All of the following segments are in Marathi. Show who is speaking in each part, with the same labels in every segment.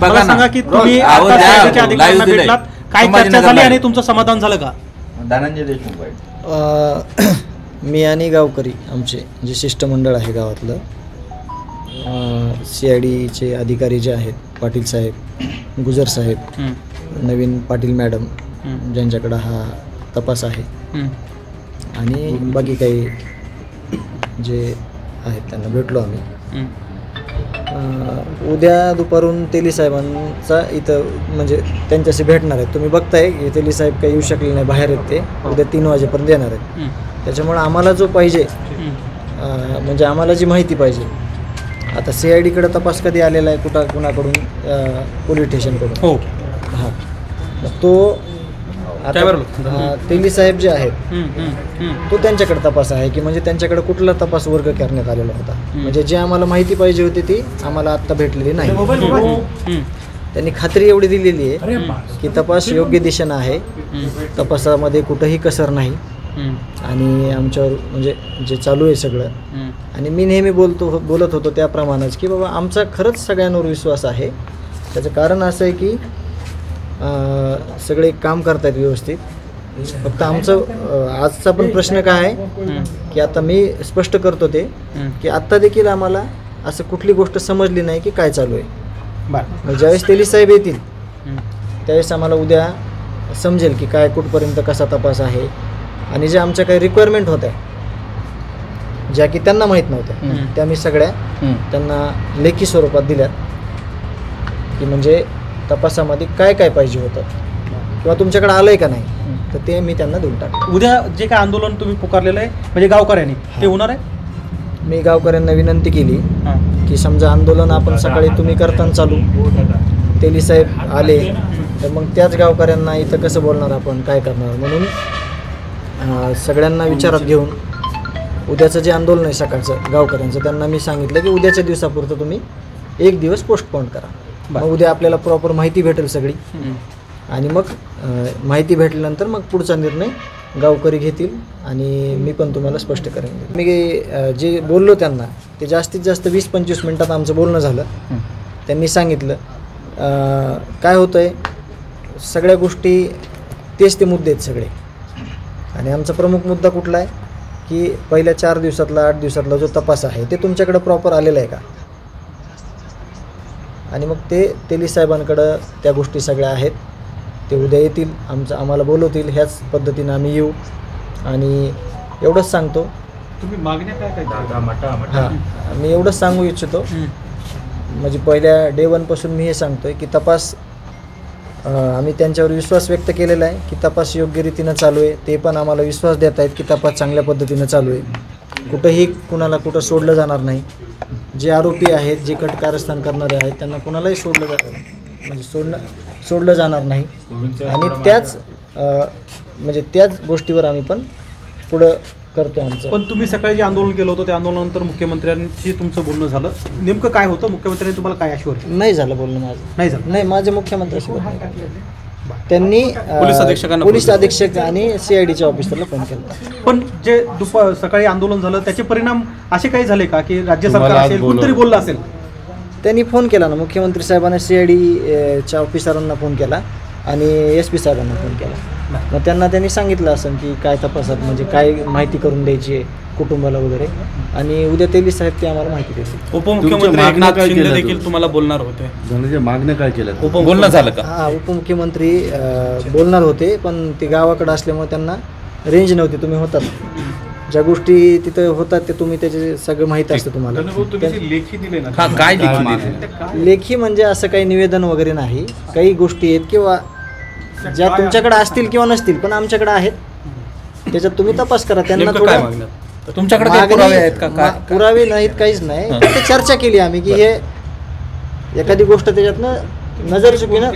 Speaker 1: मला सांगा की तुम्ही आता CIDच्या अधिकाऱ्यांना भेटलात, काय चर्चा झाली आणि तुमचं समाधान झालं का?
Speaker 2: धनंजय देशमुख
Speaker 3: मी आणि गावकरी आमचे जे शिष्टमंडळ आहे गावातलं, CIDचे अधिकारी जे आहेत, पाटील साहेब, गुजर साहेब, नवीन पाटील मॅडम ज्यांच्याकडं हा तपास आहे, आणि बाकी काही जे आहेत त्यांना भेटलो आम्ही. उद्या दुपारून तेली साहेबांचा इथं म्हणजे त्यांच्याशी भेटणार आहेत. तुम्ही बघताय की तेली साहेब काही येऊ शकले नाही, बाहेर आहेत ते. उद्या 3 वाजेपर्यंत येणार आहेत. त्याच्यामुळे आम्हाला जो पाहिजे म्हणजे आम्हाला जी माहिती पाहिजे, आता CIDकडे तपास कधी आलेला आहे, कुणाकडून, पोलीस स्टेशनकडून.
Speaker 1: हो,
Speaker 3: हां, तो तेली साहेब जे आहेत तो त्यांच्याकडे तपास आहे की म्हणजे त्यांच्याकडे कुठला तपास वर्ग करण्यात आलेला होता. म्हणजे जे आम्हाला माहिती पाहिजे होती ती आम्हाला आत्ता भेटलेली नाही. त्यांनी खात्री एवढी दिलेली आहे की तपास योग्य दिशेनं आहे, तपासामध्ये कुठंही कसर नाही, आणि आमच्यावर म्हणजे जे चालू आहे सगळं. आणि मी नेहमी बोलत होतो त्याप्रमाणेच की बाबा आमचा खरंच सगळ्यांवर विश्वास आहे. त्याचं कारण असं आहे की सगळे काम करतायत व्यवस्थित. फक्त आमचं आजचा पण प्रश्न काय आहे की आता मी स्पष्ट करतो ते की आत्ता देखील आम्हाला असं कुठली गोष्ट समजली नाही की काय चालू आहे. ज्यावेळेस तेली साहेब येतील त्यावेळेस आम्हाला उद्या समजेल की काय कुठपर्यंत कसा तपास आहे. आणि ज्या आमच्या काही रिक्वायरमेंट होत्या ज्या की त्यांना माहीत नव्हत्या, त्या मी सगळ्या त्यांना लेखी स्वरूपात दिल्यात की म्हणजे तपासामध्ये काय काय पाहिजे होतं किंवा तुमच्याकडे आलंय का नाही, तर ते मी त्यांना देऊन टाकतो.
Speaker 1: उद्या जे काय आंदोलन तुम्ही पुकारलेलं आहे म्हणजे गावकऱ्यांनी, ते होणार आहे?
Speaker 3: मी गावकऱ्यांना विनंती केली की समजा आंदोलन आपण सकाळी तुम्ही करताना चालू, तेली साहेब आले तर मग त्याच गावकऱ्यांना इथं कसं बोलणार, आपण काय करणार. म्हणून सगळ्यांना विचारात घेऊन उद्याचं जे आंदोलन आहे सकाळचं गावकऱ्यांचं, त्यांना मी सांगितलं की उद्याच्या दिवसापुरतं तुम्ही 1 दिवस पोस्टपोन करा. मग उद्या आपल्याला प्रॉपर माहिती भेटेल सगळी, आणि मग माहिती भेटल्यानंतर मग पुढचा निर्णय गावकरी घेतील आणि मी पण तुम्हाला स्पष्ट करेन. मी जे बोललो त्यांना ते जास्तीत जास्त 20-25 मिनटात आमचं बोलणं झालं. त्यांनी सांगितलं काय होतं आहे, सगळ्या गोष्टी तेच ते मुद्दे आहेत सगळे. आणि आमचा प्रमुख मुद्दा कुठला आहे की पहिल्या 4 दिवसातला 8 दिवसातला जो तपास आहे ते तुमच्याकडे प्रॉपर आलेला आहे का. आणि मग ते तेली साहेबांकडं त्या गोष्टी सगळ्या आहेत, ते उद्या येतील, आम्हाला बोलवतील, ह्याच पद्धतीनं आम्ही येऊ. आणि एवढंच सांगतो,
Speaker 1: तुम्ही मागण्या काय
Speaker 3: हां, मी एवढंच सांगू इच्छितो म्हणजे पहिल्या डे 1 पासून मी हे सांगतो आहे की तपास आम्ही त्यांच्यावर विश्वास व्यक्त केलेला आहे की तपास योग्य रीतीनं चालू आहे. ते पण आम्हाला विश्वास देत आहेत की तपास चांगल्या पद्धतीनं चालू आहे, कुठंही कुणाला कुठं सोडलं जाणार नाही. जे आरोपी आहेत, जे कारस्थान करणारे आहेत, त्यांना कुणालाही सोडलं जाणार नाही. आणि त्याच गोष्टीवर आम्ही पण पुढं करतो आमचं.
Speaker 1: पण तुम्ही सकाळी जे आंदोलन केलं होतं त्या आंदोलनानंतर मुख्यमंत्र्यांशी तुमचं बोलणं झालं, नेमकं काय होतं? मुख्यमंत्र्यांनी तुम्हाला काय आश्वासन?
Speaker 3: नाही झालं बोलणं माझं, नाही झालं. नाही, माझे मुख्यमंत्र्यांशी त्यांनी पोलीस अधीक्षक आणि CIDच्या ऑफिसरला फोन केला.
Speaker 1: पण जे सकाळी आंदोलन झालं त्याचे परिणाम असे काही झाले का की राज्य सरकार असेल कोणतरी बोललं असेल?
Speaker 3: त्यांनी फोन केला ना, मुख्यमंत्री साहेबांना CIDच्या ऑफिसरांना फोन केला आणि SP साहेबांना फोन केला. मग त्यांनी सांगितलं असं की काय तपासात म्हणजे काय माहिती करून द्यायची आहे कुटुंबाला वगैरे. आणि उद्या तेली साहेब ते आम्हाला माहिती देतील.
Speaker 1: उपमुख्यमंत्री एकनाथ शिंदे देखील तुम्हाला बोलणार होते,
Speaker 2: मागण्या काय केल्या,
Speaker 1: बोलणं झालं का?
Speaker 3: हां, उपमुख्यमंत्री बोलणार होते पण ते गावाकडे असल्यामुळे त्यांना रेंज नव्हती. तुम्ही होतात, ज्या गोष्टी तिथं होतात ते तुम्ही त्याचे सगळं माहीत असतं तुम्हाला.
Speaker 1: लेखी दिले ना?
Speaker 2: काय लेखी?
Speaker 3: लेखी म्हणजे असं काही निवेदन वगैरे नाही, काही गोष्टी आहेत किंवा ज्या तुमच्याकडे असतील किंवा नसतील पण आमच्याकडे आहेत, त्याच्यात तुम्ही तपास करा. त्यांना थोडं
Speaker 1: तुमच्याकडे पुरावे आहेत का?
Speaker 3: पुरावे नाहीत, काहीच नाही. फक्त चर्चा केली आम्ही की हे एखादी गोष्ट त्याच्यातनं नजर चुकीनं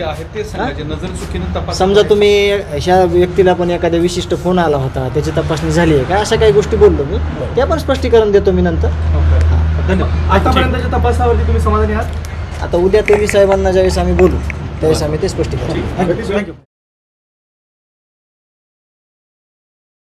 Speaker 3: समजा तुम्ही ह्या व्यक्तीला पण एखाद्या विशिष्ट फोन आला होता त्याची तपासणी झाली आहे का, अशा काही गोष्टी बोललो मी. त्या पण स्पष्टीकरण देतो मी नंतर.
Speaker 1: धन्यवाद. आतापर्यंतच्या तपासावरती तुम्ही समाधानी आहात?
Speaker 3: आता उद्या तेली साहेबांना ज्यावेळेस आम्ही बोलू त्यावेळेस आम्ही ते स्पष्टीकरण.
Speaker 1: थँक्यू.